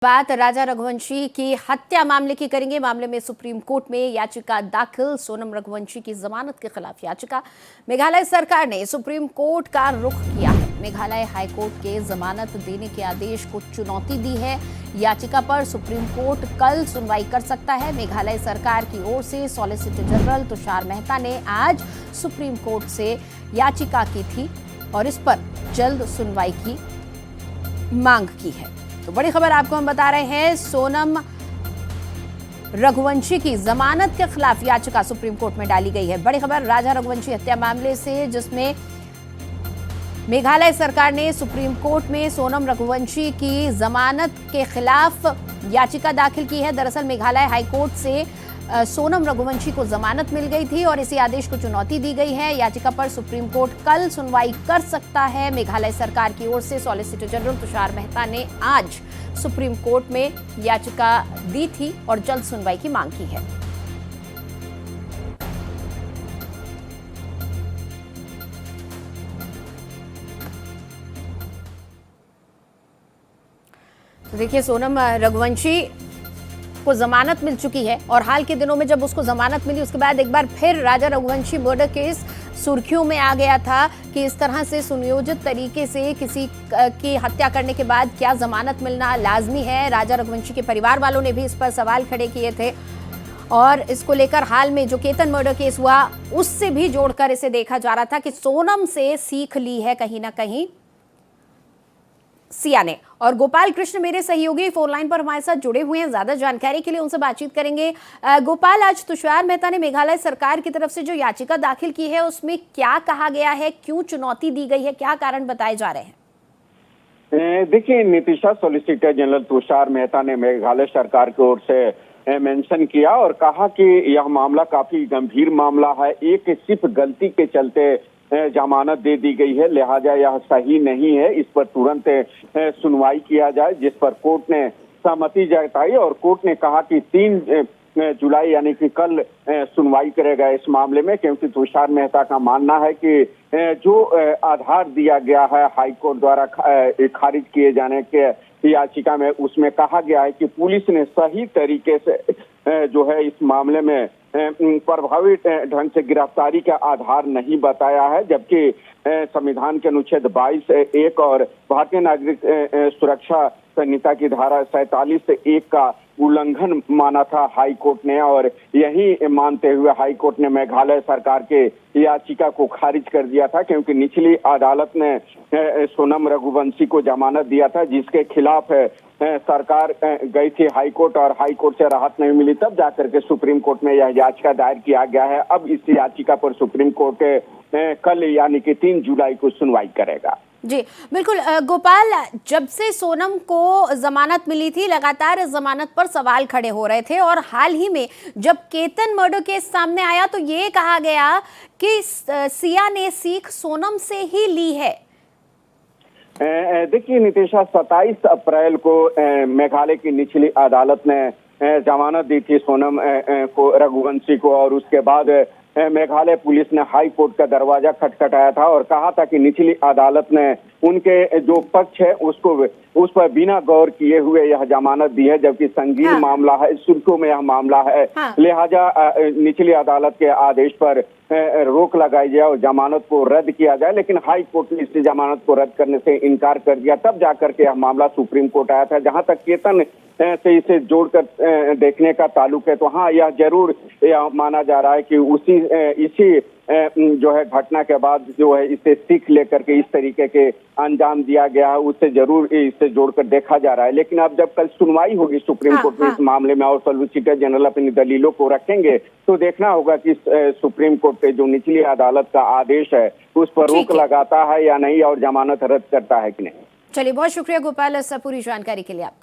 बात राजा रघुवंशी की हत्या मामले की करेंगे। मामले में सुप्रीम कोर्ट में याचिका दाखिल। सोनम रघुवंशी की जमानत के खिलाफ याचिका। मेघालय सरकार ने सुप्रीम कोर्ट का रुख किया है। मेघालय हाईकोर्ट के जमानत देने के आदेश को चुनौती दी है। याचिका पर सुप्रीम कोर्ट कल सुनवाई कर सकता है। मेघालय सरकार की ओर से सॉलिसिटर जनरल तुषार मेहता ने आज सुप्रीम कोर्ट से याचिका की थी और इस पर जल्द सुनवाई की मांग की है। तो बड़ी खबर आपको हम बता रहे हैं, सोनम रघुवंशी की जमानत के खिलाफ याचिका सुप्रीम कोर्ट में डाली गई है। बड़ी खबर राजा रघुवंशी हत्या मामले से, जिसमें मेघालय सरकार ने सुप्रीम कोर्ट में सोनम रघुवंशी की जमानत के खिलाफ याचिका दाखिल की है। दरअसल मेघालय हाईकोर्ट से सोनम रघुवंशी को जमानत मिल गई थी और इसी आदेश को चुनौती दी गई है। याचिका पर सुप्रीम कोर्ट कल सुनवाई कर सकता है। मेघालय सरकार की ओर से सॉलिसिटर जनरल तुषार मेहता ने आज सुप्रीम कोर्ट में याचिका दी थी और जल्द सुनवाई की मांग की है। तो देखिए, सोनम रघुवंशी को जमानत मिल चुकी है और हाल के दिनों में जब उसको जमानत मिली उसके बाद एक बार फिर राजा रघुवंशी मर्डर केस सुर्खियों में आ गया था कि इस तरह से सुनियोजित तरीके से किसी की हत्या करने के बाद क्या जमानत मिलना लाजमी है। राजा रघुवंशी के परिवार वालों ने भी इस पर सवाल खड़े किए थे और इसको लेकर हाल में जो केतन मर्डर केस हुआ उससे भी जोड़कर इसे देखा जा रहा था कि सोनम से सीख ली है कहीं ना कहीं सिया ने। और गोपाल कृष्ण मेरे सहयोगी फोन लाइन पर हमारे साथ जुड़े हुए हैं, ज्यादा जानकारी के लिए उनसे बातचीत करेंगे। गोपाल, आज तुषार मेहता ने मेघालय सरकार की तरफ से जो याचिका दाखिल की है उसमें क्या कहा गया है, क्यों चुनौती दी गई है, क्या कारण बताए जा रहे हैं? देखिए नितिशा, सॉलिसिटर जनरल तुषार मेहता ने मेघालय सरकार की ओर से मेंशन किया और कहा कि यह मामला काफी गंभीर मामला है। एक सिर्फ गलती के चलते जमानत दे दी गई है, लिहाजा यह सही नहीं है। इस पर तुरंत सुनवाई किया जाए, जिस पर कोर्ट ने सहमति जताई और कोर्ट ने कहा कि 3 जुलाई यानी कि कल सुनवाई करेगा इस मामले में, क्योंकि तुषार मेहता का मानना है कि जो आधार दिया गया है हाईकोर्ट द्वारा खारिज किए जाने के याचिका में, उसमें कहा गया है कि पुलिस ने सही तरीके से जो है इस मामले में प्रभावी ढंग से गिरफ्तारी का आधार नहीं बताया है, जबकि संविधान के अनुच्छेद 22(1) और भारतीय नागरिक सुरक्षा संहिता की धारा 47(1) का उल्लंघन माना था हाई कोर्ट ने। और यही मानते हुए हाई कोर्ट ने मेघालय सरकार के याचिका को खारिज कर दिया था, क्योंकि निचली अदालत ने सोनम रघुवंशी को जमानत दिया था, जिसके खिलाफ सरकार गई थी हाई कोर्ट और हाई कोर्ट से राहत नहीं मिली। तब जाकर के सुप्रीम कोर्ट में यह याचिका दायर किया गया है। अब इस याचिका पर सुप्रीम कोर्ट कल यानी कि 3 जुलाई को सुनवाई करेगा। जी बिल्कुल। गोपाल, जब से सोनम को जमानत मिली थी लगातार इस जमानत पर सवाल खड़े हो रहे थे और हाल ही में जब केतन मर्डर केस सामने आया तो ये कहा गया कि सिया ने सीख सोनम से ही ली है। देखिए नितिशा, 27 अप्रैल को मेघालय की निचली अदालत ने जमानत दी थी सोनम को रघुवंशी को और उसके बाद मेघालय पुलिस ने हाई कोर्ट का दरवाजा खटखटाया था और कहा था कि निचली अदालत ने उनके जो पक्ष है उस पर बिना गौर किए हुए यह जमानत दी है, जबकि संगीन मामला है, सुर्खियों में यह मामला है। लिहाजा निचली अदालत के आदेश पर रोक लगाई जाए और जमानत को रद्द किया जाए, लेकिन हाई कोर्ट ने इस जमानत को रद्द करने से इनकार कर दिया। तब जाकर के यह मामला सुप्रीम कोर्ट आया था। जहां तक केतन से इसे जोड़कर देखने का ताल्लुक है, तो हाँ, यह जरूर माना जा रहा है कि इसी जो है घटना के बाद जो है इसे सीख लेकर के इस तरीके के अंजाम दिया गया है, उससे जरूर इसे जोड़कर देखा जा रहा है। लेकिन अब जब कल सुनवाई होगी सुप्रीम कोर्ट में इस मामले में और सॉलिसिटर जनरल अपनी दलीलों को रखेंगे, तो देखना होगा कि सुप्रीम कोर्ट के जो निचली अदालत का आदेश है उस पर रोक लगाता है या नहीं और जमानत रद्द करता है कि नहीं। चलिए, बहुत शुक्रिया गोपाल इस पूरी जानकारी के लिए आपका।